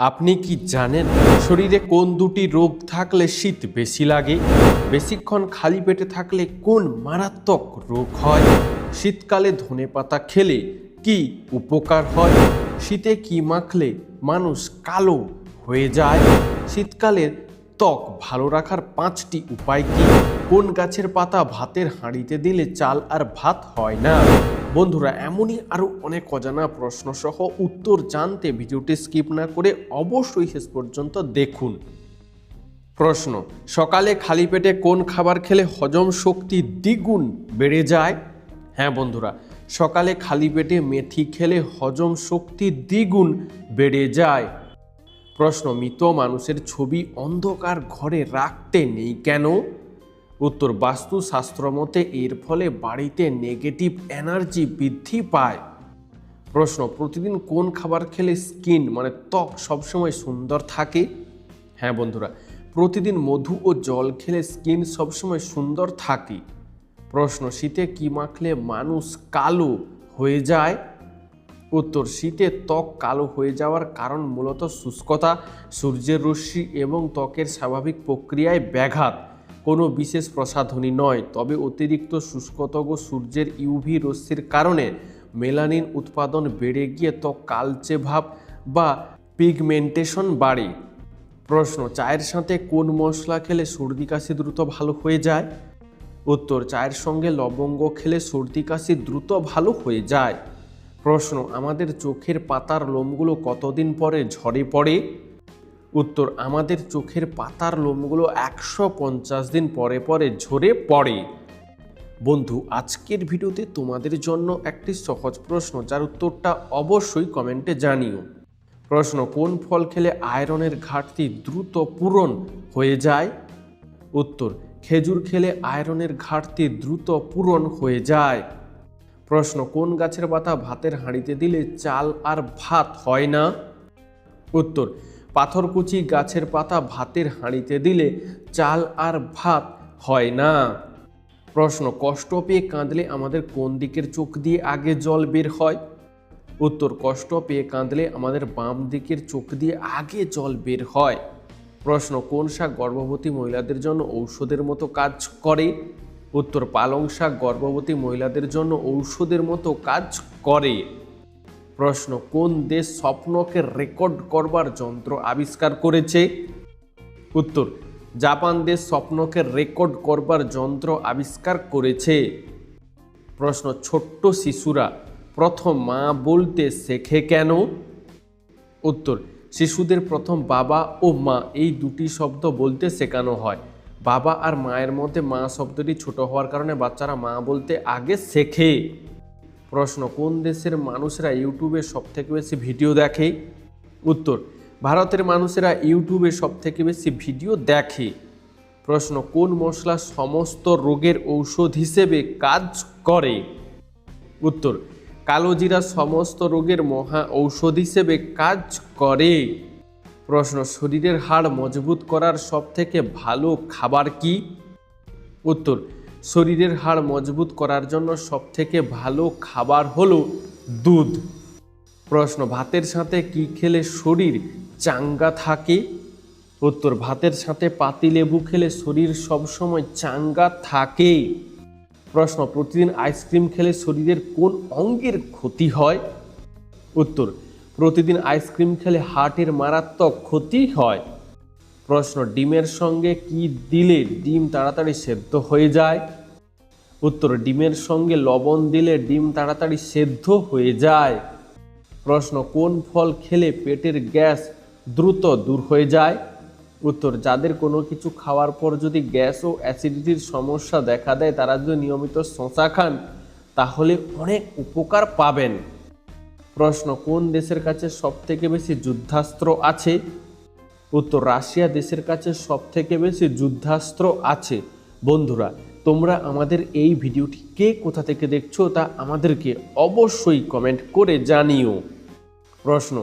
আপনি কি জানেন শরীরে কোন দুটি রোগ থাকলে শীত বেশি লাগে? বেশিক্ষণ খালি পেটে থাকলে কোন মারাত্মক রোগ হয়? শীতকালে ধনেপাতা খেলে কি উপকার হয়? শীতে কি মাখলে মানুষ কালো হয়ে যায়? শীতকালের ত্বক ভালো রাখার 5টি উপায় কি? কোন গাছের পাতা ভাতের হাঁড়িতে দিলে চাল আর ভাত হয় না? বন্ধুরা, এমনই আরও অনেক অজানা প্রশ্ন সহ উত্তর জানতে ভিডিওটি স্কিপ না করে অবশ্যই শেষ পর্যন্ত দেখুন। প্রশ্ন: সকালে খালি পেটে কোন খাবার খেলে হজম শক্তি দ্বিগুণ বেড়ে যায়? হ্যাঁ বন্ধুরা, সকালে খালি পেটে মেথি খেলে হজম শক্তি দ্বিগুণ বেড়ে যায়। প্রশ্ন: মৃত মানুষের ছবি অন্ধকার ঘরে রাখতে নেই কেন? উত্তর: বাস্তুশাস্ত্র মতে এর ফলে বাড়িতে নেগেটিভ এনার্জি বৃদ্ধি পায়। প্রশ্ন: প্রতিদিন কোন খাবার খেলে স্কিন ত্বক সবসময় সুন্দর থাকে? হ্যাঁ বন্ধুরা, প্রতিদিন মধু ও জল খেলে স্কিন সবসময় সুন্দর থাকে। প্রশ্ন: শীতে কি মাখলে মানুষ কালো হয়ে যায়? উত্তর: শীতে ত্বক কালো হয়ে যাওয়ার কারণ মূলত শুষ্কতা, সূর্যের রশ্মি এবং ত্বকের স্বাভাবিক প্রক্রিয়ায় ব্যাঘাত, কোনো বিশেষ প্রসাধনী নয়। তবে অতিরিক্ত শুষ্কতা ও সূর্যের ইউভি রশ্মির কারণে মেলানিন উৎপাদন বেড়ে গিয়ে ত্বক কালচে ভাব বা পিগমেন্টেশন বাড়ে। প্রশ্ন: চায়ের সাথে কোন মশলা খেলে সর্দি কাশি দ্রুত ভালো হয়ে যায়? উত্তর: চায়ের সঙ্গে লবঙ্গ খেলে সর্দি কাশি দ্রুত ভালো হয়ে যায়। প্রশ্ন: আমাদের চোখের পাতার লোমগুলো কতদিন পরে ঝরে পড়ে? উত্তর: আমাদের চোখের পাতার লোমগুলো 150 দিন পরে পরে ঝরে পড়ে। বন্ধু, আজকের ভিডিওতে তোমাদের জন্য একটি সহজ প্রশ্ন, যার উত্তরটা অবশ্যই কমেন্টে জানিও। প্রশ্ন: কোন ফল খেলে আয়রনের ঘাটতি দ্রুত পূরণ হয়ে যায়? উত্তর: খেজুর খেলে আয়রনের ঘাটতি দ্রুত পূরণ হয়ে যায়। প্রশ্ন: কোন গাছের পাতা ভাতের হাঁড়িতে দিলে চাল আর ভাত হয় না? উত্তর: পাথরকুচি গাছের পাতা ভাতের হাঁড়িতে দিলে চাল আর ভাত হয় না। প্রশ্ন: কষ্ট পেয়ে কাঁদলে আমাদের কোন দিকের চোখ দিয়ে আগে জল বের হয়? উত্তর: কষ্ট পেয়ে কাঁদলে আমাদের বাম দিকের চোখ দিয়ে আগে জল বের হয়। প্রশ্ন: কোন শাক গর্ভবতী মহিলাদের জন্য ঔষধের মতো কাজ করে? উত্তর: পালং শাক গর্ভবতী মহিলাদের জন্য ঔষধের মতো কাজ করে। প্রশ্ন: কোন দেশ স্বপ্নকে রেকর্ড করবার যন্ত্র আবিষ্কার করেছে? উত্তর: জাপান দেশ স্বপ্নকে রেকর্ড করবার যন্ত্র আবিষ্কার করেছে। প্রশ্ন: ছোট্ট শিশুরা প্রথম মা বলতে শেখে কেন? উত্তর: শিশুদের প্রথম বাবা ও মা এই দুটি শব্দ বলতে শেখানো হয়। বাবা আর মায়ের মধ্যে মা শব্দটি ছোট হওয়ার কারণে বাচ্চারা মা বলতে আগে শেখে। প্রশ্ন: কোন দেশের মানুষেরা ইউটিউবে সবথেকে বেশি ভিডিও দেখে? উত্তর: ভারতের মানুষেরা ইউটিউবে সবথেকে বেশি ভিডিও দেখে। প্রশ্ন: কোন মশলা সমস্ত রোগের ঔষধ হিসেবে কাজ করে? উত্তর: কালো জিরা সমস্ত রোগের মহা ঔষধ হিসেবে কাজ করে। প্রশ্ন: শরীরের হাড় মজবুত করার সবথেকে ভালো খাবার কি? উত্তর: শরীরের হাড় মজবুত করার জন্য সবথেকে ভালো খাবার হলো দুধ। প্রশ্ন: ভাতের সাথে কি খেলে শরীর চাঙ্গা থাকে? উত্তর: ভাতের সাথে পাতিলেবু খেলে শরীর সবসময় চাঙ্গা থাকে। প্রশ্ন: প্রতিদিন আইসক্রিম খেলে শরীরের কোন অঙ্গের ক্ষতি হয়? উত্তর: প্রতিদিন আইসক্রিম খেলে হার্টের মারাত্মক ক্ষতি হয়। প্রশ্ন: ডিমের সঙ্গে কি দিলে ডিম তাড়াতাড়ি সেদ্ধ হয়ে যায়? উত্তর: ডিমের সঙ্গে লবণ দিলে ডিম তাড়াতাড়ি সেদ্ধ হয়ে যায়। প্রশ্ন: কোন ফল খেলে পেটের গ্যাস দ্রুত দূর হয়ে যায়? উত্তর: যাদের কোনো কিছু খাওয়ার পর যদি গ্যাস ও অ্যাসিডিটির সমস্যা দেখা দেয়, তারা যদি নিয়মিত শসা খান তাহলে অনেক উপকার পাবেন। প্রশ্ন: কোন দেশের কাছে সবথেকে বেশি যুদ্ধাস্ত্র আছে? উত্তর: রাশিয়া দেশের কাছে সবথেকে বেশি যুদ্ধাস্ত্র আছে। বন্ধুরা, তোমরা আমাদের এই ভিডিওটি কে কোথা থেকে দেখছো তা আমাদেরকে অবশ্যই কমেন্ট করে জানিও। প্রশ্ন: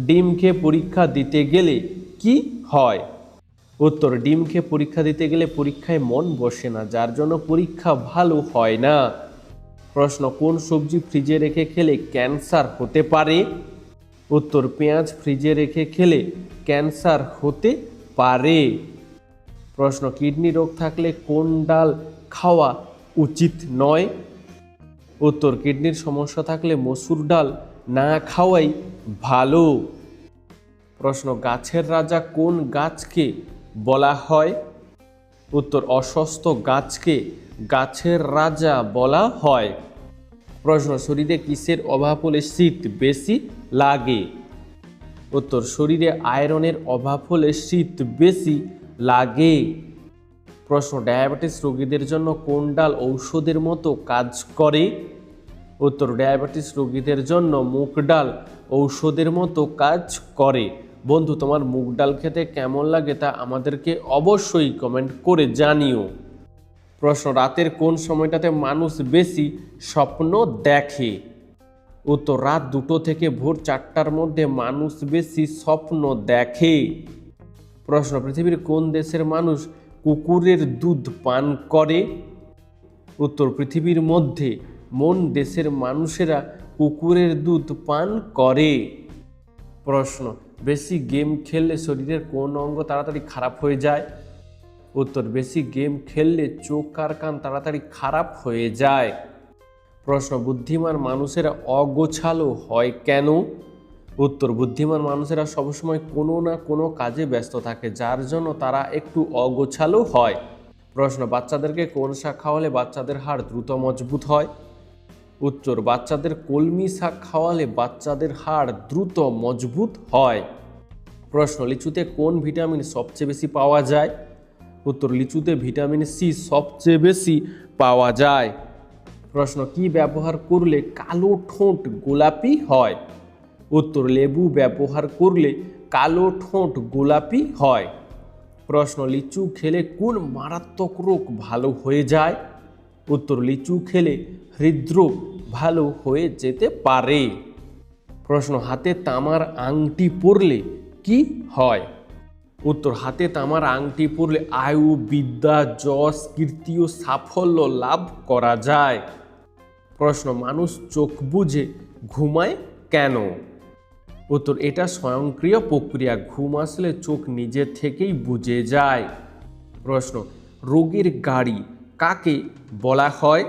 ডিম খেয়ে পরীক্ষা দিতে গেলে কি হয়? উত্তর: ডিম খেয়ে পরীক্ষা দিতে গেলে পরীক্ষায় মন বসে না, যার জন্য পরীক্ষা ভালো হয় না। প্রশ্ন: কোন সবজি ফ্রিজে রেখে খেলে ক্যান্সার হতে পারে? উত্তর পেঁয়াজ ফ্রিজে রেখে খেলে ক্যান্সার হতে পারে। প্রশ্ন কিডনি রোগ থাকলে কোন ডাল খাওয়া উচিত নয়? উত্তর কিডনির সমস্যা থাকলে মসুর ডাল না খাওয়াই ভালো। প্রশ্ন গাছের রাজা কোন গাছকে বলা হয়? উত্তর অশ্বত্থ গাছকে গাছের রাজা বলা হয়। প্রশ্ন শরীরে কিসের অভাব হলে শীত বেশি লাগে? উত্তর শরীরে আয়রনের অভাব হলে শীত বেশি লাগে। প্রশ্ন ডায়াবেটিস রোগীদের জন্য কোন ডাল ঔষধের মতো কাজ করে? উত্তর ডায়াবেটিস রোগীদের জন্য মুগ ডাল ঔষধের মতো কাজ করে। বন্ধু, তোমার মুগ ডাল খেতে কেমন লাগে তা আমাদেরকে অবশ্যই কমেন্ট করে জানিও। প্রশ্ন রাতের কোন সময়টাতে মানুষ বেশি স্বপ্ন দেখে? উত্তর রাত 2টো থেকে ভোর 4টার মধ্যে মানুষ বেশি স্বপ্ন দেখে। প্রশ্ন পৃথিবীর কোন দেশের মানুষ কুকুরের দুধ পান করে? উত্তর পৃথিবীর মধ্যে কোন দেশের মানুষেরা কুকুরের দুধ পান করে। প্রশ্ন বেশি গেম খেললে শরীরের কোন অঙ্গ তাড়াতাড়ি খারাপ হয়ে যায়? উত্তর বেশি গেম খেললে চোখ আর কান তাড়াতাড়ি খারাপ হয়ে যায়। প্রশ্ন বুদ্ধিমান মানুষেরা অগোছালো হয় কেন? উত্তর বুদ্ধিমান মানুষেরা সবসময় কোনো না কোনো কাজে ব্যস্ত থাকে, যার জন্য তারা একটু অগোছালো হয়। প্রশ্ন বাচ্চাদেরকে কোন শাক খাওয়ালে বাচ্চাদের হাড় দ্রুত মজবুত হয়? উত্তর বাচ্চাদের কলমি শাক খাওয়ালে বাচ্চাদের হাড় দ্রুত মজবুত হয়। প্রশ্ন লিচুতে কোন ভিটামিন সবচেয়ে বেশি পাওয়া যায়? উত্তর লিচুতে ভিটামিন সি সবচেয়ে বেশি পাওয়া যায়। প্রশ্ন কি ব্যবহার করলে কালো ঠোঁট গোলাপি হয়? উত্তর লেবু ব্যবহার করলে কালো ঠোঁট গোলাপি হয়। প্রশ্ন লিচু খেলে কোন মারাত্মক রোগ ভালো হয়ে যায়? উত্তর লিচু খেলে হৃদরোগ ভালো হয়ে যেতে পারে। প্রশ্ন হাতে তামার আংটি পরলে কি হয়? উত্তর হাতে তামার আংটি পরলে আয়ু, বিদ্যা, যশ, কীর্তি ও সাফল্য লাভ করা যায়। প্রশ্ন মানুষ চোখ বুজে ঘুমায় কেন? উত্তর এটা স্বয়ংক্রিয় প্রক্রিয়া, ঘুম আসলে চোখ নিজে থেকেই বুজে যায়। প্রশ্ন রোগের গাড়ি কাকে বলা হয়?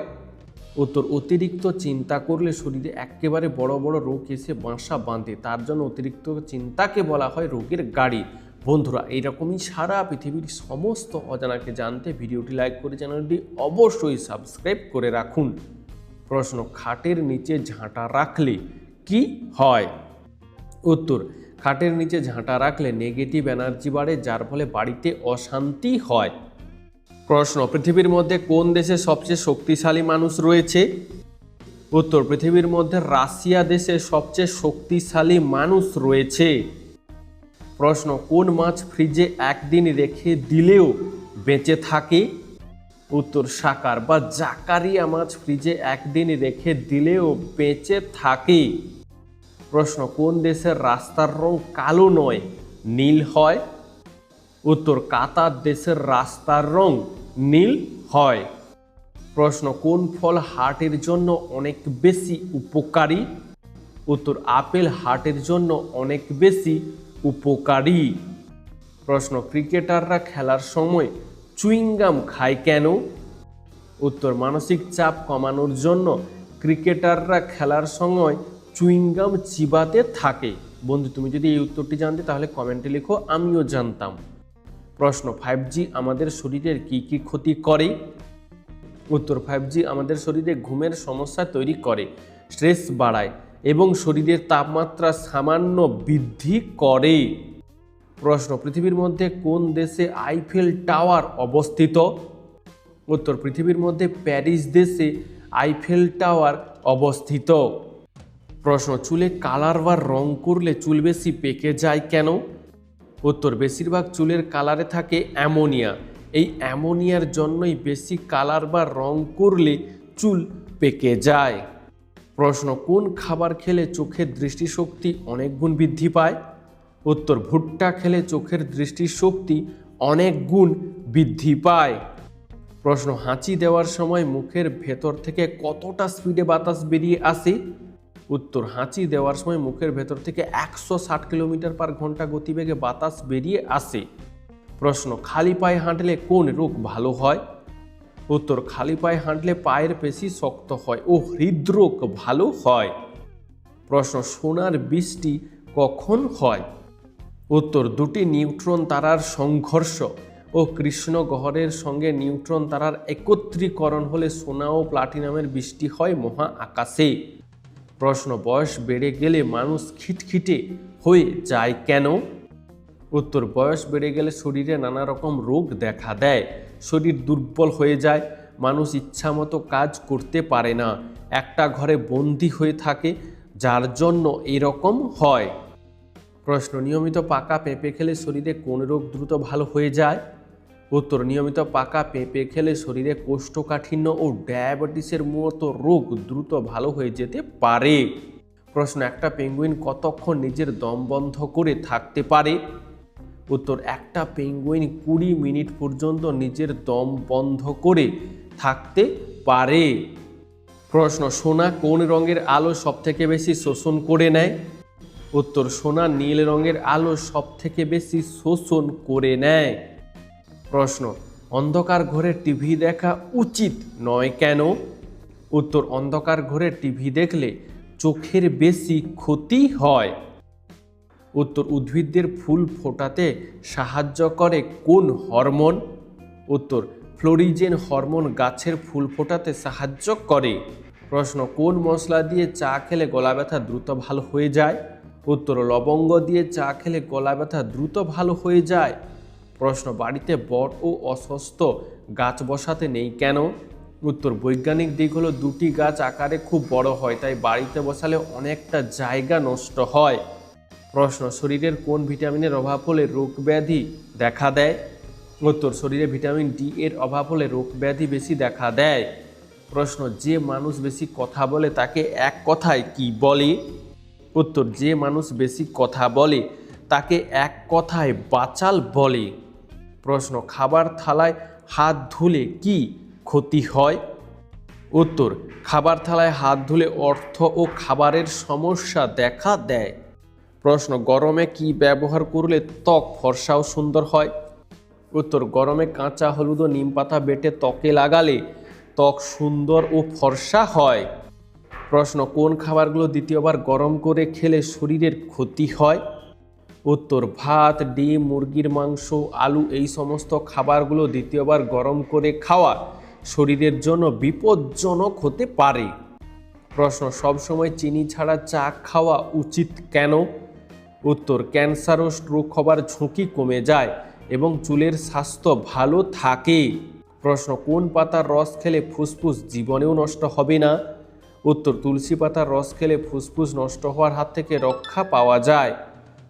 উত্তর অতিরিক্ত চিন্তা করলে শরীরে একেবারে বড় বড় রোগ এসে বাসা বাঁধে, তার জন্য অতিরিক্ত চিন্তাকে বলা হয় রোগের গাড়ি। বন্ধুরা, এইরকমই সারা পৃথিবীর সমস্ত অজানাকে জানতে ভিডিওটি লাইক করে চ্যানেলটি অবশ্যই সাবস্ক্রাইব করে রাখুন। প্রশ্ন খাটের নিচে ঝাঁটা রাখলে কি হয়? উত্তর খাটের নিচে ঝাঁটা রাখলে নেগেটিভ এনার্জি বাড়ে, যার ফলে বাড়িতে অশান্তি হয়। প্রশ্ন পৃথিবীর মধ্যে কোন দেশে সবচেয়ে শক্তিশালী মানুষ রয়েছে? উত্তর পৃথিবীর মধ্যে রাশিয়া দেশে সবচেয়ে শক্তিশালী মানুষ রয়েছে। প্রশ্ন কোন মাছ ফ্রিজে একদিন রেখে দিলেও বেঁচে থাকে? উত্তর সাকার বা জাকারিয়া মাছ ফ্রিজে একদিন রেখে দিলেও বেঁচে থাকে। প্রশ্ন কোন দেশের রাস্তার রং কালো নয় নীল হয়? উত্তর কাতার দেশের রাস্তার রং নীল হয়। প্রশ্ন কোন ফল হার্টের জন্য অনেক বেশি উপকারী? উত্তর আপেল হার্টের জন্য অনেক বেশি উপকারী। প্রশ্ন ক্রিকেটাররা খেলার সময় চুইংগাম খায় কেন? উত্তর মানসিক চাপ কমানোর জন্য ক্রিকেটাররা খেলার সময় চুইংগাম চিবাতে থাকে। বন্ধু, তুমি যদি এই উত্তরটি জানতে তাহলে কমেন্টে লিখো, আমিও জানতাম। প্রশ্ন 5G আমাদের শরীরের কি কি ক্ষতি করে? উত্তর 5G আমাদের শরীরে ঘুমের সমস্যা তৈরি করে, স্ট্রেস বাড়ায় এবং শরীরের তাপমাত্রা সামান্য বৃদ্ধি করে। প্রশ্ন পৃথিবীর মধ্যে কোন দেশে আইফেল টাওয়ার অবস্থিত? উত্তর পৃথিবীর মধ্যে প্যারিস দেশে আইফেল টাওয়ার অবস্থিত। প্রশ্ন চুলে কালার বা রং করলে চুল বেশি পেকে যায় কেন? উত্তর বেশিরভাগ চুলের কালারে থাকে অ্যামোনিয়া, এই অ্যামোনিয়ার জন্যই বেশি কালার বা রং করলে চুল পেকে যায়। প্রশ্ন কোন খাবার খেলে চোখের দৃষ্টিশক্তি অনেক গুণ বৃদ্ধি পায়? উত্তর ভুট্টা খেলে চোখের দৃষ্টিশক্তি অনেক গুণ বৃদ্ধি পায়। প্রশ্ন হাঁচি দেওয়ার সময় মুখের ভেতর থেকে কতটা স্পিডে বাতাস বেরিয়ে আসে? উত্তর, হাঁচি দেওয়ার সময় মুখের ভেতর থেকে 160 কিলোমিটার/ঘন্টা গতিবেগে বাতাস বেরিয়ে আসে। প্রশ্ন, খালি পায়ে হাঁটলে কোন রোগ ভালো হয়? উত্তর, খালি পায়ে হাঁটলে পায়ের পেশি শক্ত হয় ও হৃদরোগ ভালো হয়। প্রশ্ন, সোনার বৃষ্টি কখন হয়? উত্তর, দুটি নিউট্রন তারার সংঘর্ষ ও কৃষ্ণ গহ্বরের সঙ্গে নিউট্রন তারার একত্রীকরণ হলে সোনা ও প্লাটিনামের বৃষ্টি হয় মহা আকাশে। প্রশ্ন, বয়স বেড়ে গেলে মানুষ খিটখিটে হয়ে যায় কেন? উত্তর, বয়স বেড়ে গেলে শরীরে নানা রকম রোগ দেখা দেয়, শরীর দুর্বল হয়ে যায়, মানুষ ইচ্ছামতো কাজ করতে পারে না, একটা ঘরে বন্দি হয়ে থাকে, যার জন্য এরকম হয়। প্রশ্ন, নিয়মিত পাকা পেঁপে খেলে শরীরে কোন রোগ দ্রুত ভালো হয়ে যায়? উত্তর, নিয়মিত পাকা পেঁপে খেলে শরীরে কোষ্ঠকাঠিন্য ও ডায়াবেটিসের মতো রোগ দ্রুত ভালো হয়ে যেতে পারে। প্রশ্ন, একটা পেঙ্গুইন কতক্ষণ নিজের দম বন্ধ করে থাকতে পারে? উত্তর, একটা পেঙ্গুইন 20 মিনিট পর্যন্ত নিজের দম বন্ধ করে থাকতে পারে। প্রশ্ন, সোনা কোন রঙের আলো সবথেকে বেশি শোষণ করে নেয়? উত্তর, সোনা নীল রঙের আলো সবথেকে বেশি শোষণ করে নেয়। প্রশ্ন, অন্ধকার ঘরে টিভি দেখা উচিত নয় কেন? উত্তর, অন্ধকার ঘরে টিভি দেখলে চোখের বেশি ক্ষতি হয়। উত্তর, উদ্ভিদদের ফুল ফোটাতে সাহায্য করে কোন হরমোন? উত্তর, ফ্লোরিজেন হরমোন গাছের ফুল ফোটাতে সাহায্য করে। প্রশ্ন, কোন মশলা দিয়ে চা খেলে গলা ব্যথা দ্রুত ভালো হয়ে যায়? উত্তর, লবঙ্গ দিয়ে চা খেলে গলা ব্যথা দ্রুত ভালো হয়ে যায়। প্রশ্ন, বাড়িতে বট ও অশ্বত্থ গাছ বসাতে নেই কেন? উত্তর, বৈজ্ঞানিক দিক হলো দুটি গাছ আকারে খুব বড় হয়, তাই বাড়িতে বসালে অনেকটা জায়গা নষ্ট হয়। প্রশ্ন, শরীরের কোন ভিটামিনের অভাব হলে রোগ ব্যাধি দেখা দেয়? উত্তর, শরীরে ভিটামিন ডি এর অভাব হলে রোগ ব্যাধি বেশি দেখা দেয়। প্রশ্ন, যে মানুষ বেশি কথা বলে তাকে এক কথায় কি বলে? উত্তর, যে মানুষ বেশি কথা বলে তাকে এক কথায় বাচাল বলে। প্রশ্ন, খাবার থালায় হাত ধুলে কি ক্ষতি হয়? উত্তর, খাবার থালায় হাত ধুলে অর্থ ও খাবারের সমস্যা দেখা দেয়। প্রশ্ন, গরমে কি ব্যবহার করলে ত্বক ফর্সা ও সুন্দর হয়? উত্তর, গরমে কাঁচা হলুদ ও নিম পাতা বেটে ত্বকে লাগালে ত্বক সুন্দর ও ফর্সা হয়। প্রশ্ন, কোন খাবারগুলো দ্বিতীয়বার গরম করে খেলে শরীরের ক্ষতি হয়? উত্তর, ভাত, ডিম, মুরগির মাংস, আলু এই সমস্ত খাবারগুলো দ্বিতীয়বার গরম করে খাওয়া শরীরের জন্য বিপজ্জনক হতে পারে। প্রশ্ন, সবসময় চিনি ছাড়া চা খাওয়া উচিত কেন? উত্তর, ক্যান্সার ও স্ট্রোক হবার ঝুঁকি কমে যায় এবং চুলের স্বাস্থ্য ভালো থাকে। প্রশ্ন, কোন পাতার রস খেলে ফুসফুস জীবনেও নষ্ট হবে না? উত্তর, তুলসী পাতার রস খেলে ফুসফুস নষ্ট হওয়ার হাত থেকে রক্ষা পাওয়া যায়।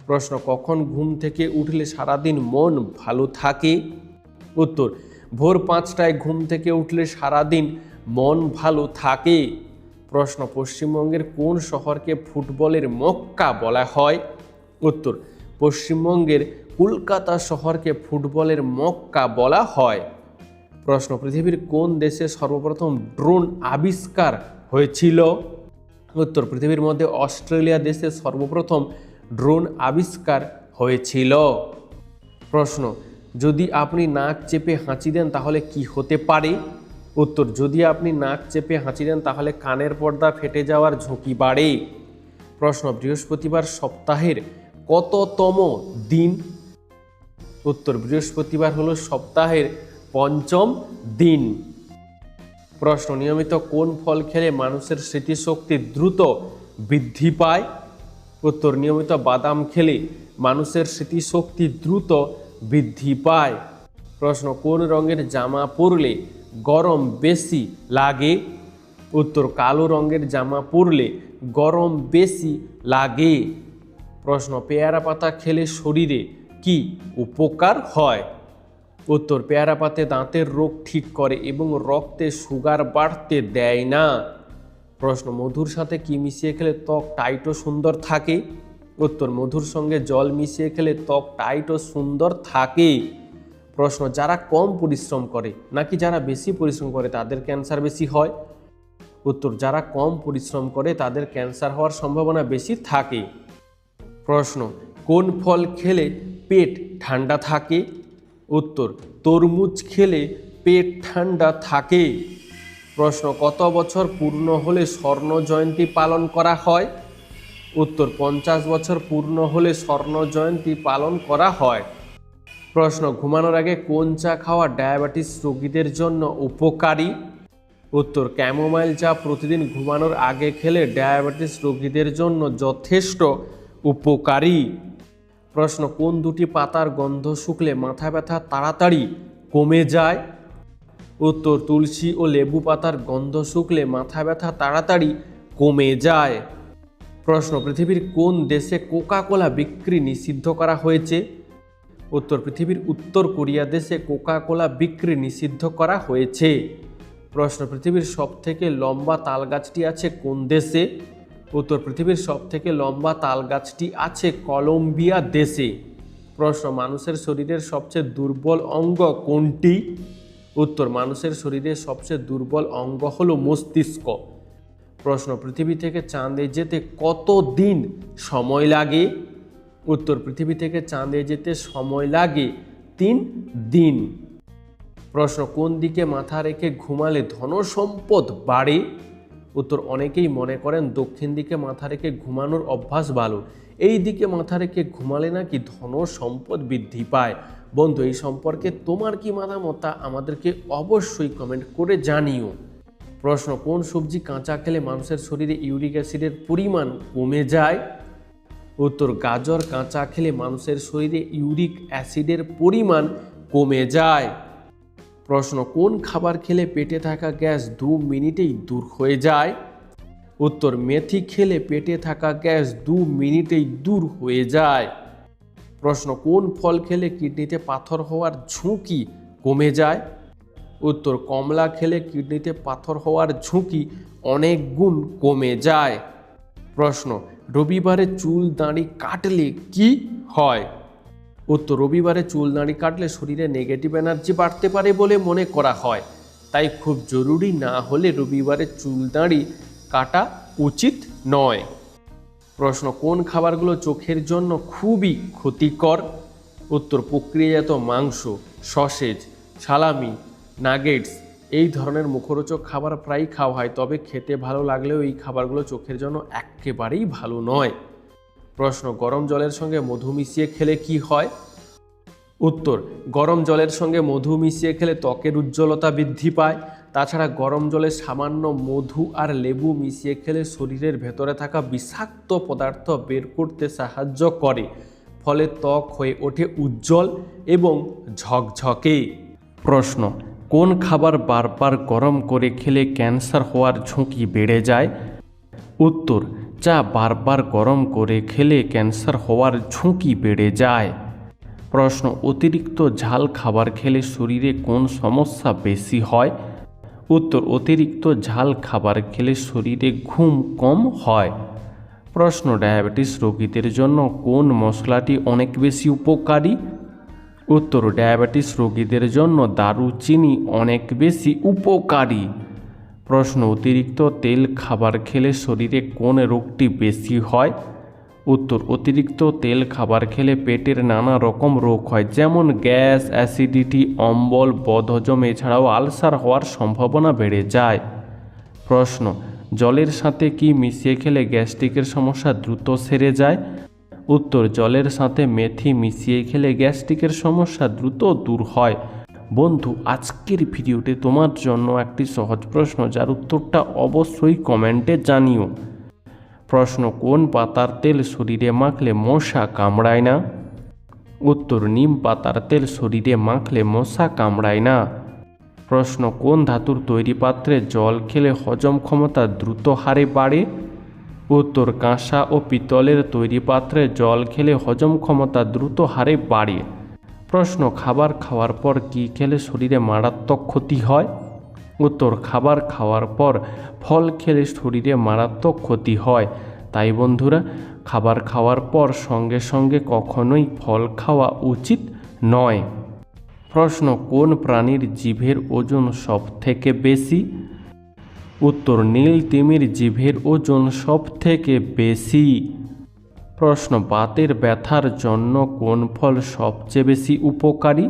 প্রশ্ন, কখন ঘুম থেকে উঠলে সারাদিন মন ভালো থাকে? উত্তর, ভোর 5টায় ঘুম থেকে উঠলে সারাদিন মন ভালো থাকে। প্রশ্ন, পশ্চিমবঙ্গের কোন শহরকে ফুটবলের মক্কা বলা হয়? উত্তর, পশ্চিমবঙ্গের কলকাতা শহরকে ফুটবলের মক্কা বলা হয়। প্রশ্ন, পৃথিবীর কোন দেশে সর্বপ্রথম ড্রোন আবিষ্কার হয়েছিল? উত্তর, পৃথিবীর মধ্যে অস্ট্রেলিয়া দেশে সর্বপ্রথম ড্রোন আবিষ্কার হয়েছিল। প্রশ্ন, যদি আপনি নাক চেপে হাঁচি দেন তাহলে কি হতে পারে? উত্তর, যদি আপনি নাক চেপে হাঁচি দেন তাহলে কানের পর্দা ফেটে যাওয়ার ঝুঁকি বাড়ে। প্রশ্ন, বৃহস্পতিবার সপ্তাহের কততম দিন? উত্তর, বৃহস্পতিবার হলো সপ্তাহের 5ম দিন। প্রশ্ন, নিয়মিত কোন ফল খেলে মানুষের স্মৃতিশক্তি দ্রুত বৃদ্ধি পায়? উত্তর, নিয়মিত বাদাম খেলে মানুষের স্মৃতিশক্তি দ্রুত বৃদ্ধি পায়। প্রশ্ন, কোন রঙের জামা পরলে গরম বেশি লাগে? উত্তর, কালো রঙের জামা পরলে গরম বেশি লাগে। প্রশ্ন, পেয়ারা পাতা খেলে শরীরে কি উপকার হয়? উত্তর, পেয়ারা পাতা দাঁতের রোগ ঠিক করে এবং রক্তে সুগার বাড়তে দেয় না। প্রশ্ন, মধুর সাথে কি মিশিয়ে খেলে ত্বক টাইট ও সুন্দর থাকে? উত্তর, মধুর সঙ্গে জল মিশিয়ে খেলে ত্বক টাইট ও সুন্দর থাকে। প্রশ্ন, যারা কম পরিশ্রম করে নাকি যারা বেশি পরিশ্রম করে তাদের ক্যান্সার বেশি হয়? উত্তর, যারা কম পরিশ্রম করে তাদের ক্যান্সার হওয়ার সম্ভাবনা বেশি থাকে। প্রশ্ন, কোন ফল খেলে পেট ঠান্ডা থাকে? উত্তর, তরমুজ খেলে পেট ঠান্ডা থাকে। প্রশ্ন, কত বছর পূর্ণ হলে স্বর্ণ জয়ন্তী পালন করা হয়? উত্তর, 50 বছর পূর্ণ হলে স্বর্ণ জয়ন্তী পালন করা হয়। প্রশ্ন, ঘুমানোর আগে কোন চা খাওয়া ডায়াবেটিস রোগীদের জন্য উপকারী? উত্তর, ক্যামোমাইল চা প্রতিদিন ঘুমানোর আগে খেলে ডায়াবেটিস রোগীদের জন্য যথেষ্ট উপকারী। প্রশ্ন, কোন দুটি পাতার গন্ধ শুকলে মাথা ব্যথা তাড়াতাড়ি কমে যায়? উত্তর, তুলসী ও লেবু পাতার গন্ধ শুকলে মাথা ব্যথা তাড়াতাড়ি কমে যায়। প্রশ্ন, পৃথিবীর কোন দেশে কোকা কোলা বিক্রি নিষিদ্ধ করা হয়েছে? উত্তর, পৃথিবীর উত্তর কোরিয়া দেশে কোকা কোলা বিক্রি নিষিদ্ধ করা হয়েছে। প্রশ্ন, পৃথিবীর সবথেকে লম্বা তাল গাছটি আছে কোন দেশে? উত্তর, পৃথিবীর সবথেকে লম্বা তাল গাছটি আছে কলম্বিয়া দেশে। প্রশ্ন, মানুষের শরীরের সবচেয়ে দুর্বল অঙ্গ কোনটি? উত্তর, মানুষের শরীরের সবচেয়ে দুর্বল অঙ্গ হলো মস্তিষ্ক। প্রশ্ন, পৃথিবী থেকে চাঁদে যেতে কত দিন সময় লাগে? উত্তর, পৃথিবী থেকে চাঁদে যেতে সময় লাগে 3 দিন। প্রশ্ন, কোন দিকে মাথা রেখে ঘুমালে ধনসম্পদ বাড়ে? উত্তর, অনেকেই মনে করেন দক্ষিণ দিকে মাথা রেখে ঘুমানোর অভ্যাস ভালো, এই দিকে মাথা রেখে ঘুমালে নাকি ধনসম্পদ বৃদ্ধি পায়। বন্ধু, এই সম্পর্কে তোমার কি মতামত তা আমাদেরকে অবশ্যই কমেন্ট করে জানিও। প্রশ্ন, কোন সবজি কাঁচা খেলে মানুষের শরীরে ইউরিক অ্যাসিডের পরিমাণ কমে যায়? উত্তর, গাজর কাঁচা খেলে মানুষের শরীরে ইউরিক অ্যাসিডের পরিমাণ কমে যায়। প্রশ্ন, কোন খাবার খেলে পেটে থাকা গ্যাস 2 মিনিটেই দূর হয়ে যায়? উত্তর, মেথি খেলে পেটে থাকা গ্যাস 2 মিনিটেই দূর হয়ে যায়। প্রশ্ন, কোন ফল খেলে কিডনিতে পাথর হওয়ার ঝুঁকি কমে যায়? উত্তর, কমলা খেলে কিডনিতে পাথর হওয়ার ঝুঁকি অনেক গুণ কমে যায়। প্রশ্ন, রবিবারে চুল দাড়ি কাটলে কি হয়? উত্তর, রবিবারে চুল দাড়ি কাটলে শরীরে নেগেটিভ এনার্জি বাড়তে পারে বলে মনে করা হয়, তাই খুব জরুরি না হলে রবিবারে চুল দাড়ি কাটা উচিত নয়। প্রশ্ন, কোন খাবারগুলো চোখের জন্য খুবই ক্ষতিকর? উত্তর, প্রক্রিয়াজাত মাংস, সসেজ, সালামি, নাগেটস এই ধরনের মুখরোচক খাবার প্রায়ই খাওয়া হয়, তবে খেতে ভালো লাগলেও এই খাবারগুলো চোখের জন্য একেবারেই ভালো নয়। প্রশ্ন, গরম জলের সঙ্গে মধু মিশিয়ে খেলে কি হয়? উত্তর, গরম জলের সঙ্গে মধু মিশিয়ে খেলে ত্বকের উজ্জ্বলতা বৃদ্ধি পায়। তাছাড়া গরম জলে সামান্য মধু আর লেবু মিশিয়ে খেলে শরীরের ভেতরে থাকা বিষাক্ত পদার্থ বের করতে সাহায্য করে, ফলে ত্বক হয়ে ওঠে উজ্জ্বল এবং ঝকঝকে। প্রশ্ন, কোন খাবার বারবার গরম করে খেলে ক্যান্সার হওয়ার ঝুঁকি বেড়ে যায়? উত্তর, চা বারবার গরম করে খেলে ক্যান্সার হওয়ার ঝুঁকি বেড়ে যায়। প্রশ্ন, অতিরিক্ত ঝাল খাবার খেলে শরীরে কোন সমস্যা বেশি হয়? উত্তর, অতিরিক্ত ঝাল খাবার খেলে শরীরে ঘুম কম হয়। প্রশ্ন, ডায়াবেটিস রোগীদের জন্য কোন মশলাটি অনেক বেশি উপকারী? উত্তর, ডায়াবেটিস রোগীদের জন্য দারুচিনি অনেক বেশি উপকারী। প্রশ্ন, অতিরিক্ত তেল খাবার খেলে শরীরে কোন রোগটি বেশি হয়? উত্তর, অতিরিক্ত তেল খাবার খেলে পেটের নানা রকম রোগ হয়, যেমন গ্যাস, অ্যাসিডিটি, অম্বল, বদহজম, এছাড়াও আলসার হওয়ার সম্ভাবনা বেড়ে যায়। প্রশ্ন, জলের সাথে কি মিশিয়ে খেলে গ্যাস্ট্রিকের সমস্যা দ্রুত সেরে যায়? উত্তর, জলের সাথে মেথি মিশিয়ে খেলে গ্যাস্ট্রিকের সমস্যা দ্রুত দূর হয়। বন্ধু, আজকের ভিডিওতে তোমার জন্য একটি সহজ প্রশ্ন, যার উত্তরটা অবশ্যই কমেন্টে জানিও। প্রশ্ন, কোন পাতার তেল শরীরে মাখলে মশা কামড়ায় না? উত্তর, নিম পাতার তেল শরীরে মাখলে মশা কামড়ায় না। প্রশ্ন, কোন ধাতুর তৈরি পাত্রে জল খেলে হজম ক্ষমতা দ্রুত হারে বাড়ে? উত্তর, কাঁসা ও পিতলের তৈরি পাত্রে জল খেলে হজম ক্ষমতা দ্রুত হারে বাড়ে। প্রশ্ন, খাবার খাওয়ার পর কী খেলে শরীরে মারাত্মক ক্ষতি হয়? উত্তর, খাবার খাওয়ার পর ফল খেলে শরীরে মারাত্মক ক্ষতি হয়, তাই বন্ধুরা খাবার খাওয়ার পর সঙ্গে সঙ্গে কখনোই ফল খাওয়া উচিত নয়। প্রশ্ন, কোন প্রাণীর জিভের ওজন সব থেকে বেশি? উত্তর, নীল তিমির জিভের ওজন সব থেকে বেশি। প্রশ্ন, বাতের ব্যথার জন্য কোন ফল সবচেয়ে বেশি উপকারী?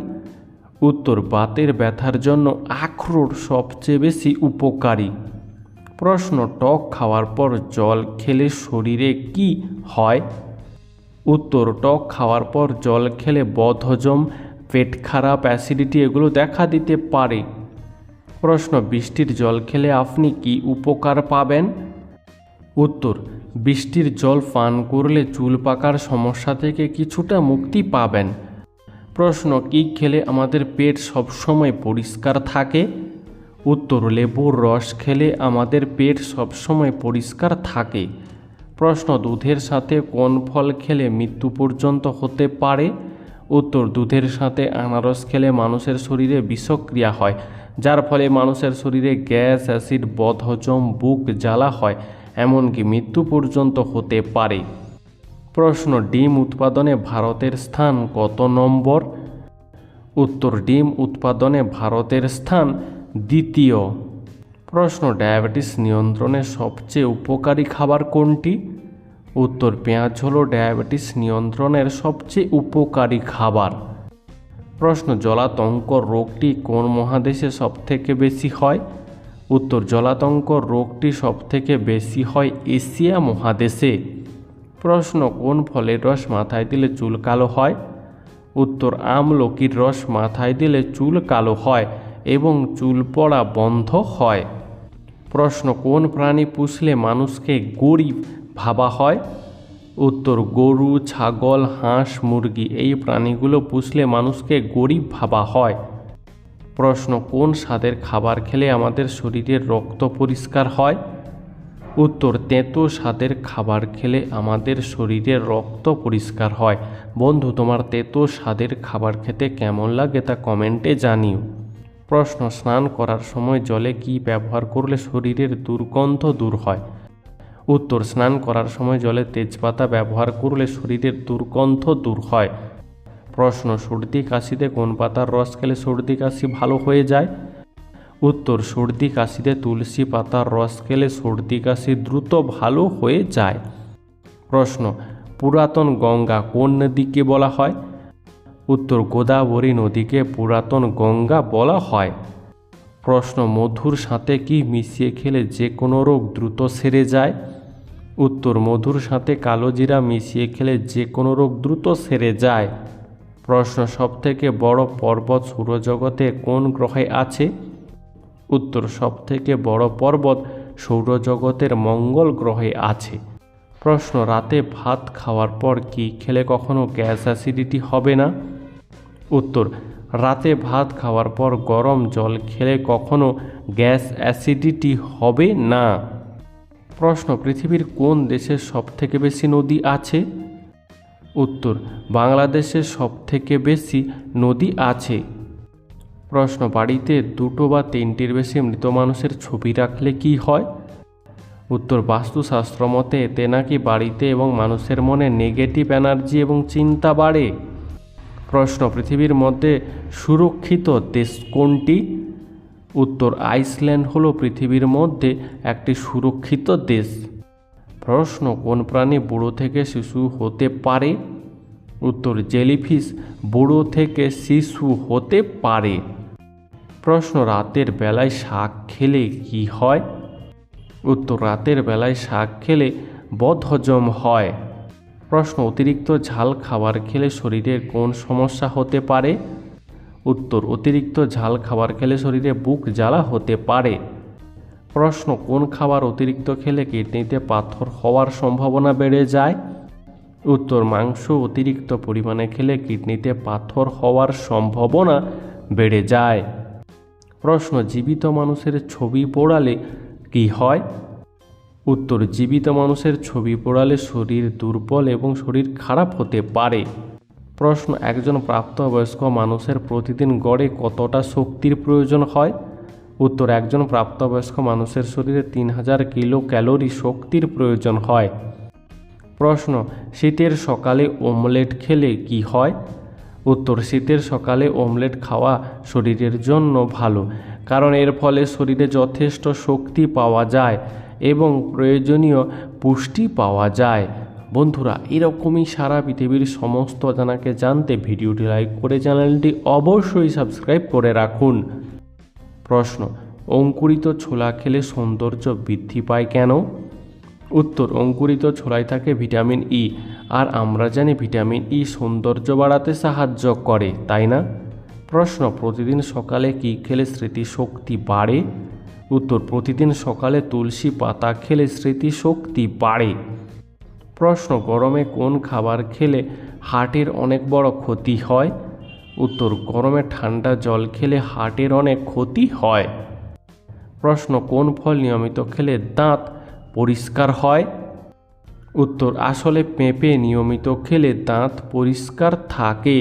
উত্তর, বাতের ব্যথার জন্য আখরোট সবচেয়ে বেশি উপকারী। প্রশ্ন, টক খাওয়ার পর জল খেলে শরীরে কি হয়? উত্তর, টক খাওয়ার পর জল খেলে বদহজম, পেট খারাপ, অ্যাসিডিটি এগুলো দেখা দিতে পারে। প্রশ্ন, বৃষ্টির জল খেলে আপনি কি উপকার পাবেন? উত্তর, বৃষ্টির জল পান করলে চুল পাকার সমস্যা থেকে কিছুটা মুক্তি পাবেন। প্রশ্ন, কি খেলে আমাদের পেট সবসময় পরিষ্কার থাকে? উত্তর, লেবুর রস খেলে আমাদের পেট সবসময় পরিষ্কার থাকে। প্রশ্ন, দুধের সাথে কোন ফল খেলে মৃত্যু পর্যন্ত হতে পারে? উত্তর, দুধের সাথে আনারস খেলে মানুষের শরীরে বিষক্রিয়া হয়, যার ফলে মানুষের শরীরে গ্যাস, অ্যাসিড, বদহজম, বুক জ্বালা হয়, এমনকি মৃত্যু পর্যন্ত হতে পারে। প্রশ্ন, ডিম উৎপাদনে ভারতের স্থান কত নম্বর? উত্তর, ডিম উৎপাদনে ভারতের স্থান দ্বিতীয়। প্রশ্ন, ডায়াবেটিস নিয়ন্ত্রণে সবচেয়ে উপকারী খাবার কোনটি? উত্তর, পেঁয়াজ হলো ডায়াবেটিস নিয়ন্ত্রণের সবচেয়ে উপকারী খাবার। প্রশ্ন, জলাতঙ্ক রোগটি কোন মহাদেশে সবথেকে বেশি হয়? উত্তর, জলাতঙ্ক রোগটি সবথেকে বেশি হয় এশিয়া মহাদেশে। প্রশ্ন, কোন ফলের রস মাথায় দিলে চুল কালো হয়? উত্তর, আমলকির রস মাথায় দিলে চুল কালো হয় এবং চুল পড়া বন্ধ হয়। প্রশ্ন, কোন প্রাণী পুষলে মানুষকে গরিব ভাবা হয়? উত্তর, গরু, ছাগল, হাঁস, মুরগি এই প্রাণীগুলো পুষলে মানুষকে গরিব ভাবা হয়। প্রশ্ন, কোন স্বাদের খাবার খেলে আমাদের শরীরের রক্ত পরিষ্কার হয়? উত্তর, তেঁতো স্বাদের খাবার খেলে আমাদের শরীরের রক্ত পরিষ্কার হয়। বন্ধু, তোমার তেঁতো স্বাদের খাবার খেতে কেমন লাগে তা কমেন্টে জানিও। প্রশ্ন, স্নান করার সময় জলে কি ব্যবহার করলে শরীরের দুর্গন্ধ দূর হয়? উত্তর, স্নান করার সময় জলে তেজপাতা ব্যবহার করলে শরীরের দুর্গন্ধ দূর হয়। প্রশ্ন, সর্দি কাশিতে কোন পাতার রস খেলে সর্দি কাশি ভালো হয়ে যায়? উত্তর, সর্দি কাশিতে তুলসী পাতার রস খেলে সর্দি কাশি দ্রুত ভালো হয়ে যায়। প্রশ্ন, পুরাতন গঙ্গা কোন নদীকে বলা হয়? উত্তর, গোদাবরী নদীকে পুরাতন গঙ্গা বলা হয়। প্রশ্ন, মধুর সাথে কি মিশিয়ে খেলে যে কোনো রোগ দ্রুত সেরে যায়? উত্তর, মধুর সাথে কালো জিরা মিশিয়ে খেলে যে কোনো রোগ দ্রুত সেরে যায়। প্রশ্ন, সবথেকে বড় পর্বত সৌরজগতে কোন গ্রহে আছে? উত্তর, সবথেকে বড় পর্বত সৌরজগতের মঙ্গল গ্রহে আছে। প্রশ্ন, রাতে ভাত খাওয়ার পর কি খেলে কখনো গ্যাস অ্যাসিডিটি হবে না? উত্তর, রাতে ভাত খাওয়ার পর গরম জল খেলে কখনো গ্যাস অ্যাসিডিটি হবে না। প্রশ্ন, পৃথিবীর কোন দেশে সবথেকে বেশি নদী আছে? উত্তর, বাংলাদেশের সবথেকে বেশি নদী আছে। প্রশ্ন, বাড়িতে দুটো বা তিনটির বেশি মৃত মানুষের ছবি রাখলে কি হয়? উত্তর, বাস্তুশাস্ত্র মতে এতে নাকি বাড়িতে এবং মানুষের মনে নেগেটিভ এনার্জি এবং চিন্তা বাড়ে। প্রশ্ন, পৃথিবীর মধ্যে সুরক্ষিত দেশ কোনটি? উত্তর, আইসল্যান্ড হলো পৃথিবীর মধ্যে একটি সুরক্ষিত দেশ। প্রশ্ন, কোন প্রাণী বুড়ো থেকে শিশু হতে পারে? উত্তর, জেলিফিশ বুড়ো থেকে শিশু হতে পারে। প্রশ্ন, রাতের বেলায় শাক খেলে কি হয়? উত্তর, রাতের বেলায় শাক খেলে বদহজম হয়। প্রশ্ন, অতিরিক্ত ঝাল খাবার খেলে শরীরের কোন সমস্যা হতে পারে? উত্তর, অতিরিক্ত ঝাল খাবার খেলে শরীরে বুক জ্বালা হতে পারে। প্রশ্ন, কোন খাবার অতিরিক্ত খেলে কিডনিতে পাথর হওয়ার সম্ভাবনা বেড়ে যায়? উত্তর, মাংস অতিরিক্ত পরিমাণে খেলে কিডনিতে পাথর হওয়ার সম্ভাবনা বেড়ে যায়। প্রশ্ন, জীবিত মানুষের ছবি পোড়ালে কি হয়? উত্তর, জীবিত মানুষের ছবি পোড়ালে শরীর দুর্বল এবং শরীর খারাপ হতে পারে। প্রশ্ন, একজন প্রাপ্তবয়স্ক মানুষের প্রতিদিন গড়ে কতটা শক্তির প্রয়োজন হয়? উত্তর, একজন প্রাপ্তবয়স্ক মানুষের শরীরে 3000 কিলো ক্যালোরি শক্তির প্রয়োজন হয়। প্রশ্ন, শীতের সকালে অমলেট খেলে কি হয়? উত্তর, শীতের সকালে অমলেট খাওয়া শরীরের জন্য ভালো, কারণ এর ফলে শরীরে যথেষ্ট শক্তি পাওয়া যায় এবং প্রয়োজনীয় পুষ্টি পাওয়া যায়। বন্ধুরা, এরকমই সারা পৃথিবীর সমস্ত জানাকে জানতে ভিডিওটি লাইক করে চ্যানেলটি অবশ্যই সাবস্ক্রাইব করে রাখুন। প্রশ্ন, অঙ্কুরিত ছোলা খেলে সৌন্দর্য বৃদ্ধি পায় কেন? উত্তর, অঙ্কুরিত ছোলায় থাকে ভিটামিন ই, আর আমরা জানি ভিটামিন ই সৌন্দর্য বাড়াতে সাহায্য করে, তাই না? প্রশ্ন, প্রতিদিন সকালে কী খেলে স্মৃতিশক্তি বাড়ে? উত্তর, প্রতিদিন সকালে তুলসী পাতা খেলে স্মৃতিশক্তি বাড়ে। প্রশ্ন, গরমে কোন খাবার খেলে হার্টের অনেক বড় ক্ষতি হয়? উত্তর, গরমে ঠান্ডা জল খেলে হার্টের অনেক ক্ষতি হয়। প্রশ্ন, কোন ফল নিয়মিত খেলে দাঁত পরিষ্কার হয়? উত্তর, আসলে পেঁপে নিয়মিত খেলে দাঁত পরিষ্কার থাকে।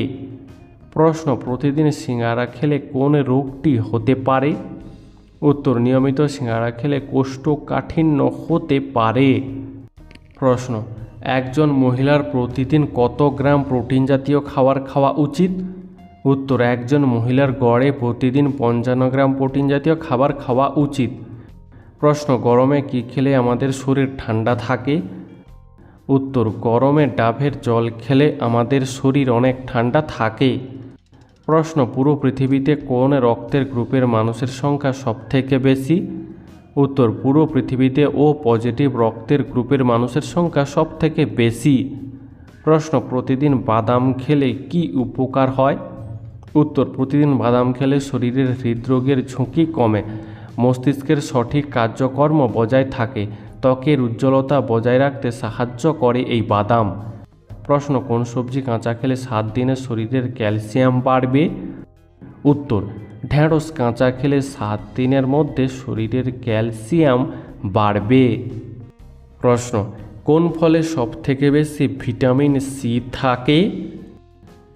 প্রশ্ন, প্রতিদিন সিঙ্গারা খেলে কোন রোগটি হতে পারে? উত্তর, নিয়মিত সিঙ্গারা খেলে কোষ্ঠকাঠিন্য হতে পারে। প্রশ্ন, একজন মহিলার প্রতিদিন কত গ্রাম প্রোটিন জাতীয় খাবার খাওয়া উচিত? উত্তর, একজন মহিলার গড়ে প্রতিদিন 55 গ্রাম প্রোটিন জাতীয় খাবার খাওয়া উচিত। প্রশ্ন, গরমে কী খেলে আমাদের শরীর ঠান্ডা থাকে? উত্তর, গরমে ডাবের জল খেলে আমাদের শরীর অনেক ঠান্ডা থাকে। প্রশ্ন, পুরো পৃথিবীতে কোন রক্তের গ্রুপের মানুষের সংখ্যা সবথেকে বেশি? উত্তর, পুরো পৃথিবীতে ও পজিটিভ রক্তের গ্রুপের মানুষের সংখ্যা সবথেকে বেশি। প্রশ্ন, প্রতিদিন বাদাম খেলে কি উপকার হয়? উত্তর, প্রতিদিন বাদাম খেলে শরীরের হৃদরোগের ঝুঁকি কমে, মস্তিষ্কের সঠিক কার্যকর্ম বজায় থাকে, ত্বকের উজ্জ্বলতা বজায় রাখতে সাহায্য করে এই বাদাম। প্রশ্ন, কোন সবজি কাঁচা খেলে 7 দিনে শরীরের ক্যালসিয়াম বাড়বে? উত্তর, ঢেঁড়স কাঁচা খেলে 7 দিনের মধ্যে শরীরের ক্যালসিয়াম বাড়বে। প্রশ্ন, কোন ফলে সবথেকে বেশি ভিটামিন সি থাকে?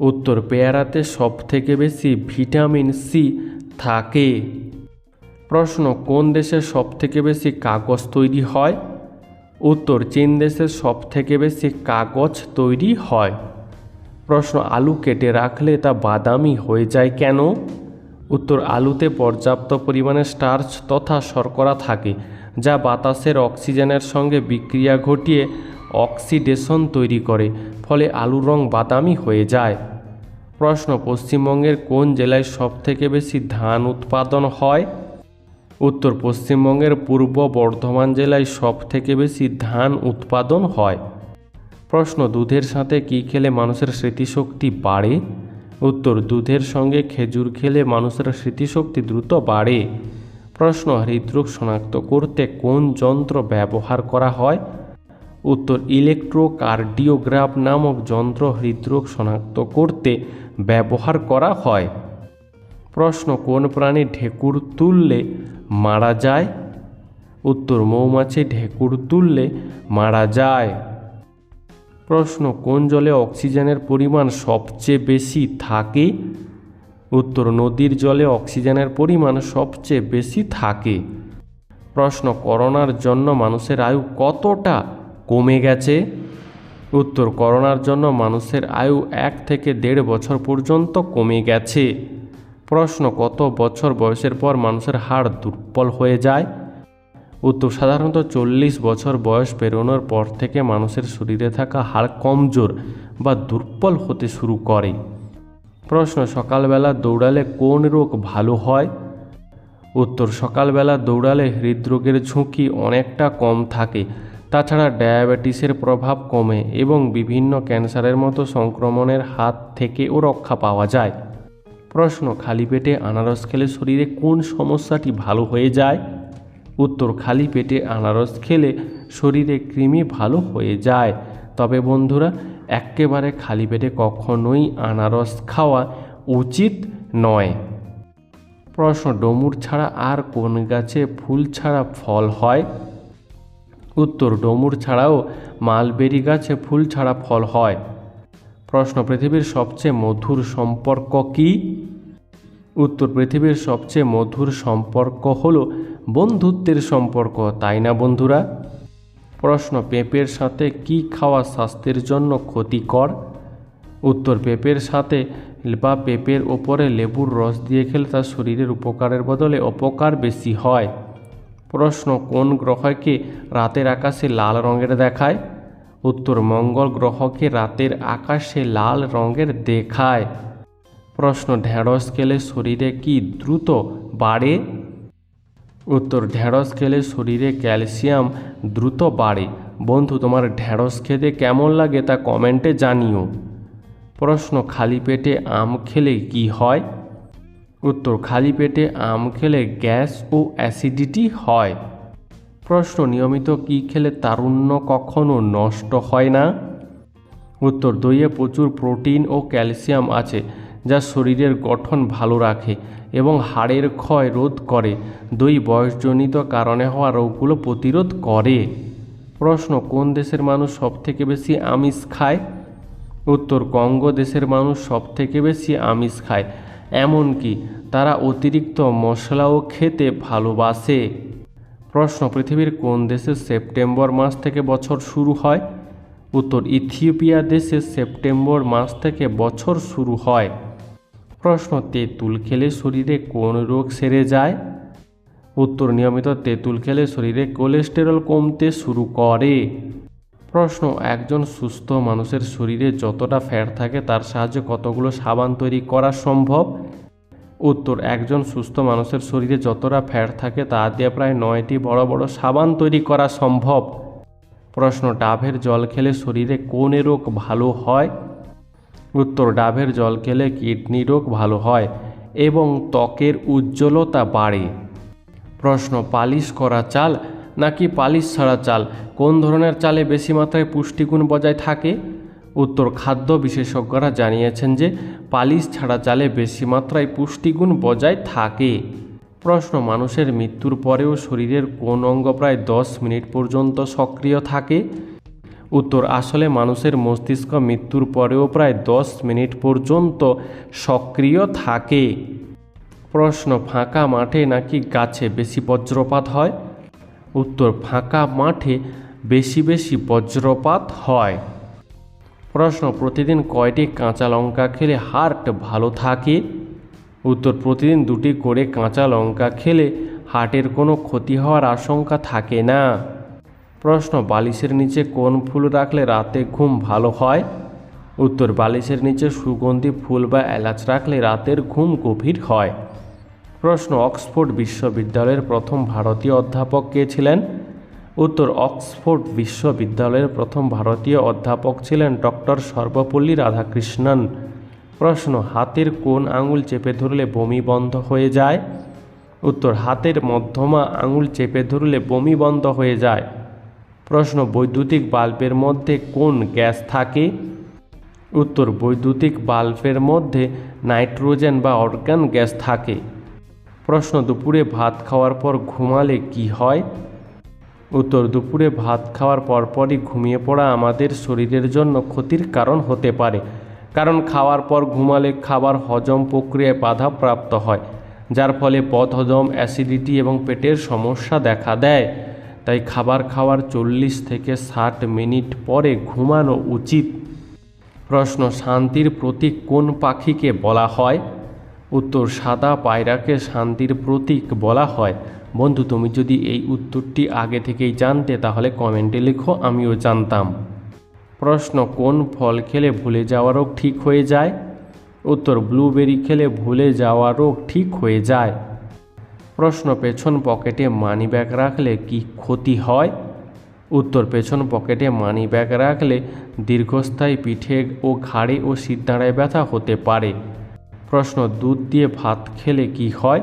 উত্তর, পেয়ারাতে সবথেকে বেশি ভিটামিন সি থাকে। প্রশ্ন, কোন দেশে সবথেকে বেশি কাগজ তৈরি হয়? উত্তর, চীন দেশে সবথেকে বেশি কাগজ তৈরি হয়। প্রশ্ন, আলু কেটে রাখলে তা বাদামি হয়ে যায় কেন? উত্তর, আলুতে পর্যাপ্ত পরিমাণে স্টার্চ তথা শর্করা থাকে, যা বাতাসের অক্সিজেনের সঙ্গে বিক্রিয়া ঘটিয়ে অক্সিডেশন তৈরি করে, ফলে আলুর রং বাদামি হয়ে যায়। প্রশ্ন, পশ্চিমবঙ্গের কোন জেলায় সবথেকে বেশি ধান উৎপাদন হয়? উত্তর, পশ্চিমবঙ্গের পূর্ব বর্ধমান জেলায় সবথেকে বেশি ধান উৎপাদন হয়। প্রশ্ন, দুধের সাথে কী খেলে মানুষের স্মৃতিশক্তি বাড়ে? উত্তর, দুধের সঙ্গে খেজুর খেলে মানুষের স্মৃতিশক্তি দ্রুত বাড়ে। প্রশ্ন, হৃদরোগ শনাক্ত করতে কোন যন্ত্র ব্যবহার করা হয়? উত্তর, ইলেকট্রোকার্ডিওগ্রাফ নামক যন্ত্র হৃদরোগ শনাক্ত করতে ব্যবহার করা হয়। প্রশ্ন, কোন প্রাণী ঢেকুর তুললে মারা যায়? উত্তর, মৌমাছি ঢেকুর তুললে মারা যায়। প্রশ্ন, কোন জলে অক্সিজেনের পরিমাণ সবচেয়ে বেশি থাকে? উত্তর, নদীর জলে অক্সিজেনের পরিমাণ সবচেয়ে বেশি থাকে। প্রশ্ন, করোনার জন্য মানুষের আয়ু কতটা কমে গেছে? উত্তর, করোনার জন্য মানুষের আয়ু 1 থেকে 1.5 বছর পর্যন্ত কমে গেছে। প্রশ্ন, কত বছর বয়সের পর মানুষের হাড় দুর্বল হয়ে যায়? উত্তর, সাধারণত 40 বছর বয়স পেরোনোর পর থেকে মানুষের শরীরে থাকা হাড় কমজোর বা দুর্বল হতে শুরু করে। প্রশ্ন, সকালবেলা দৌড়ালে কোন রোগ ভালো হয়? উত্তর, সকালবেলা দৌড়ালে হৃদরোগের ঝুঁকি অনেকটা কম থাকে, তাছাড়া ডায়াবেটিসের প্রভাব কমে এবং বিভিন্ন ক্যান্সারের মতো সংক্রমণের হাত থেকেও রক্ষা পাওয়া যায়। প্রশ্ন, খালি পেটে আনারস খেলে শরীরে কোন সমস্যাটি ভালো হয়ে যায়? উত্তর, খালি পেটে আনারস খেলে শরীরে কৃমি ভালো হয়ে যায়। তবে বন্ধুরা, একেবারে খালি পেটে কখনোই আনারস খাওয়া উচিত নয়। প্রশ্ন, ডমুর ছাড়া আর কোন গাছে ফুল ছাড়া ফল হয়? উত্তর, ডমুর ছাড়াও মালবেরি গাছে ফুল ছাড়া ফল হয়। প্রশ্ন, পৃথিবীর সবচেয়ে মধুর সম্পর্ক কী? উত্তর, পৃথিবীর সবচেয়ে মধুর সম্পর্ক হলো বন্ধুত্বের সম্পর্ক, তাই না বন্ধুরা? প্রশ্ন, পেঁপের সাথে কি খাওয়া স্বাস্থ্যের জন্য ক্ষতিকর? উত্তর, পেঁপের সাথে বা পেঁপের ওপরে লেবুর রস দিয়ে খেলে তার শরীরের উপকারের বদলে অপকার বেশি হয়? প্রশ্ন, কোন গ্রহকে রাতের আকাশে লাল রঙের দেখায়? উত্তর, মঙ্গল গ্রহকে রাতের আকাশে লাল রঙের দেখায়। প্রশ্ন, ঢেঁড়স খেলে শরীরে কি দ্রুত বাড়ে? উত্তর, ঢেঁড়স খেলে শরীরে ক্যালসিয়াম দ্রুত বাড়ে। বন্ধু, তোমার ঢেঁড়স খেতে কেমন লাগে তা কমেন্টে জানিও। প্রশ্ন, খালি পেটে আম খেলে কি হয়? উত্তর, খালি পেটে আম খেলে গ্যাস ও অ্যাসিডিটি হয়। প্রশ্ন, নিয়মিত কি খেলে তারুণ্য কখনো নষ্ট হয় না? উত্তর, দইয়ে প্রচুর প্রোটিন ও ক্যালসিয়াম আছে, যা শরীরের গঠন ভালো রাখে এবং হাড়ের ক্ষয় রোধ করে। দই বয়সজনিত কারণে হওয়া রোগগুলো প্রতিরোধ করে। প্রশ্ন, কোন দেশের মানুষ সবথেকে বেশি আমিষ খায়? উত্তর, কঙ্গো দেশের মানুষ সবথেকে বেশি আমিষ খায়, এমনকি তারা অতিরিক্ত মশলাও খেতে ভালোবাসে। প্রশ্ন, পৃথিবীর কোন দেশে সেপ্টেম্বর মাস থেকে বছর শুরু হয়? উত্তর, ইথিওপিয়া দেশে সেপ্টেম্বর মাস থেকে বছর শুরু হয়। প্রশ্ন, তেঁতুল খেলে শরীরে কোন রোগ সেরে যায়? উত্তর, নিয়মিত তেঁতুল খেলে শরীরে কোলেস্টেরল কমতে শুরু করে। প্রশ্ন, একজন সুস্থ মানুষের শরীরে যতটা ফ্যাট থাকে তার সাহায্যে কতগুলো সাবান তৈরি করা সম্ভব? উত্তর, একজন সুস্থ মানুষের শরীরে যতটা ফ্যাট থাকে তা দিয়ে প্রায় 9টি বড় বড় সাবান তৈরি করা সম্ভব। প্রশ্ন, ডাবের জল খেলে শরীরে কোন রোগ ভালো হয়? উত্তর, ডাবের জল খেলে কিডনি রোগ ভালো হয় এবং ত্বকের উজ্জ্বলতা বাড়ে। প্রশ্ন, পালিশ করা চাল নাকি পালিশ ছাড়া চাল, কোন ধরনের চালে বেশি মাত্রায় পুষ্টিগুণ বজায় থাকে? উত্তর, খাদ্য বিশেষজ্ঞরা জানিয়েছেন যে পালিশ ছাড়া চালে বেশি মাত্রায় পুষ্টিগুণ বজায় থাকে। প্রশ্ন, মানুষের মৃত্যুর পরেও শরীরের কোন অঙ্গ প্রায় 10 মিনিট পর্যন্ত সক্রিয় থাকে? উত্তর, আসলে মানুষের মস্তিষ্ক মৃত্যুর পরেও প্রায় 10 মিনিট পর্যন্ত সক্রিয় থাকে। প্রশ্ন, ফাঁকা মাঠে নাকি গাছে বেশি বজ্রপাত হয়? উত্তর, ফাঁকা মাঠে বেশি বজ্রপাত হয়। প্রশ্ন, প্রতিদিন কয়টি কাঁচা লঙ্কা খেলে হার্ট ভালো থাকে? উত্তর, প্রতিদিন 2টি করে কাঁচা লঙ্কা খেলে হার্টের কোনো ক্ষতি হওয়ার আশঙ্কা থাকে না। প্রশ্ন, বালিশের নিচে কোন ফুল রাখলে রাতে ঘুম ভালো হয়? উত্তর, বালিশের নিচে সুগন্ধি ফুল বা এলাচ রাখলে রাতের ঘুম গভীর হয়। প্রশ্ন, অক্সফোর্ড বিশ্ববিদ্যালয়ের প্রথম ভারতীয় অধ্যাপক কে ছিলেন? উত্তর, অক্সফোর্ড বিশ্ববিদ্যালয়ের প্রথম ভারতীয় অধ্যাপক ছিলেন ডক্টর সর্বপল্লী রাধাকৃষ্ণন। প্রশ্ন, হাতের কোন আঙুল চেপে ধরলে বমি বন্ধ হয়ে যায়? উত্তর, হাতের মধ্যমা আঙুল চেপে ধরলে বমি বন্ধ হয়ে যায়। প্রশ্ন, বৈদ্যুতিক বাল্বের মধ্যে কোন গ্যাস থাকে? উত্তর, বৈদ্যুতিক বাল্বের মধ্যে নাইট্রোজেন বা অর্গান গ্যাস থাকে। প্রশ্ন, দুপুরে ভাত খাওয়ার পর ঘুমালে কি হয়? উত্তর, দুপুরে ভাত খাওয়ার পরপরই ঘুমিয়ে পড়া আমাদের শরীরের জন্য ক্ষতির কারণ হতে পারে, কারণ খাওয়ার পর ঘুমালে খাবার হজম প্রক্রিয়ায় বাধাপ্রাপ্ত হয়, যার ফলে বদহজম, অ্যাসিডিটি এবং পেটের সমস্যা দেখা দেয়। তাই খাবার খাওয়ার 40 থেকে 60 মিনিট পরে ঘুমানো উচিত। প্রশ্ন, শান্তির প্রতীক কোন পাখিকে বলা হয়? উত্তর, সাদা পায়রাকে শান্তির প্রতীক বলা হয়। বন্ধু, তুমি যদি এই উত্তরটি আগে থেকেই জানতে তাহলে কমেন্টে লিখো, আমিও জানতাম। প্রশ্ন, কোন ফল খেলে ভুলে যাওয়া রোগ ঠিক হয়ে যায়? উত্তর, ব্লুবেরি খেলে ভুলে যাওয়া রোগ ঠিক হয়ে যায়। প্রশ্ন, পেছন পকেটে মানি ব্যাগ রাখলে কি ক্ষতি হয়? উত্তর, পেছন পকেটে মানি ব্যাগ রাখলে দীর্ঘস্থায়ী পিঠে ও ঘাড়ে ও শিরদাঁড়ায় ব্যথা হতে পারে। প্রশ্ন, দুধ দিয়ে ভাত খেলে কি হয়?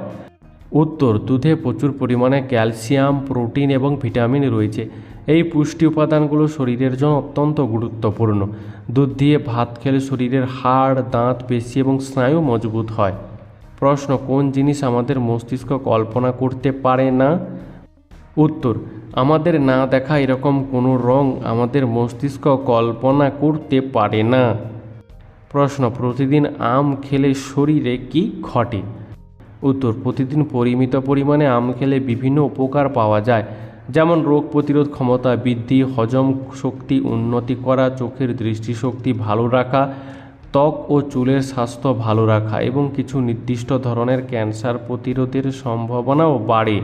উত্তর, দুধে প্রচুর পরিমাণে ক্যালসিয়াম, প্রোটিন এবং ভিটামিন রয়েছে। এই পুষ্টি উপাদানগুলো শরীরের জন্য অত্যন্ত গুরুত্বপূর্ণ। দুধ দিয়ে ভাত খেলে শরীরের হাড়, দাঁত, পেশি এবং স্নায়ু মজবুত হয়। প্রশ্ন, কোন জিনিস আমাদের মস্তিষ্ক কল্পনা করতে পারে না? উত্তর, আমাদের না দেখা এরকম কোনো রং আমাদের মস্তিষ্ক কল্পনা করতে পারে না। প্রশ্ন, প্রতিদিন আম খেলে শরীরে কি ঘটে? উত্তর, প্রতিদিন পরিমিত পরিমাণে আম খেলে বিভিন্ন উপকার পাওয়া যায়, যেমন রোগ প্রতিরোধ ক্ষমতা বৃদ্ধি, হজম শক্তি উন্নতি করা, চোখের দৃষ্টিশক্তি ভালো রাখা, ত্বক ও চুলের স্বাস্থ্য ভালো রাখা এবং কিছু নির্দিষ্ট ধরনের ক্যান্সার প্রতিরোধের সম্ভাবনাও বাড়ে।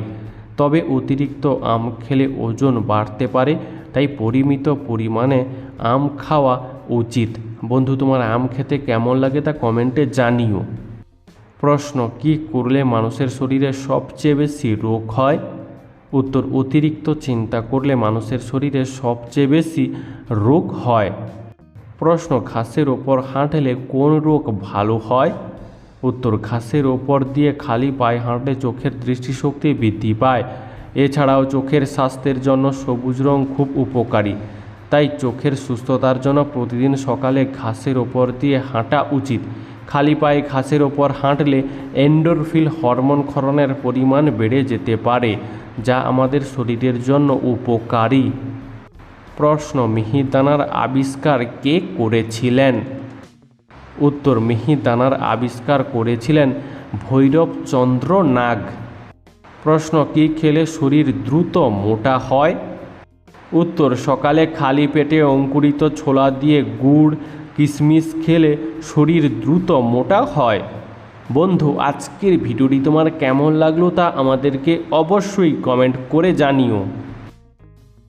তবে অতিরিক্ত আম খেলে ওজন বাড়তে পারে, তাই পরিমিত পরিমাণে আম খাওয়া উচিত। বন্ধু, তোমার আম খেতে কেমন লাগে তা কমেন্টে জানিও। প্রশ্ন, কী করলে মানুষের শরীরে সবচেয়ে বেশি রোগ হয়? উত্তর, অতিরিক্ত চিন্তা করলে মানুষের শরীরে সবচেয়ে বেশি রোগ হয়। প্রশ্ন, ঘাসের ওপর হাঁটলে কোন রোগ ভালো হয়? উত্তর, ঘাসের ওপর দিয়ে খালি পায়ে হাঁটলে চোখের দৃষ্টিশক্তি বৃদ্ধি পায়। এছাড়াও চোখের স্বাস্থ্যের জন্য সবুজ রং খুব উপকারী, তাই চোখের সুস্থতার জন্য প্রতিদিন সকালে ঘাসের ওপর দিয়ে হাঁটা উচিত। খালি পায়ে ঘাসের ওপর হাঁটলে এন্ডোরফিন হরমোন ক্ষরণের পরিমাণ বেড়ে যেতে পারে, যা আমাদের শরীরের জন্য উপকারী। প্রশ্ন, মিহিদানার আবিষ্কার কে করেছিলেন? উত্তর, মিহিদানার আবিষ্কার করেছিলেন ভৈরবচন্দ্র নাগ। প্রশ্ন, কী খেলে শরীর দ্রুত মোটা হয়? উত্তর, সকালে খালি পেটে অঙ্কুরিত ছোলা দিয়ে গুড় কিশমিশ খেলে শরীর দ্রুত মোটা হয়। বন্ধু, আজকের ভিডিওটি তোমার কেমন লাগলো তা আমাদেরকে অবশ্যই কমেন্ট করে জানিও।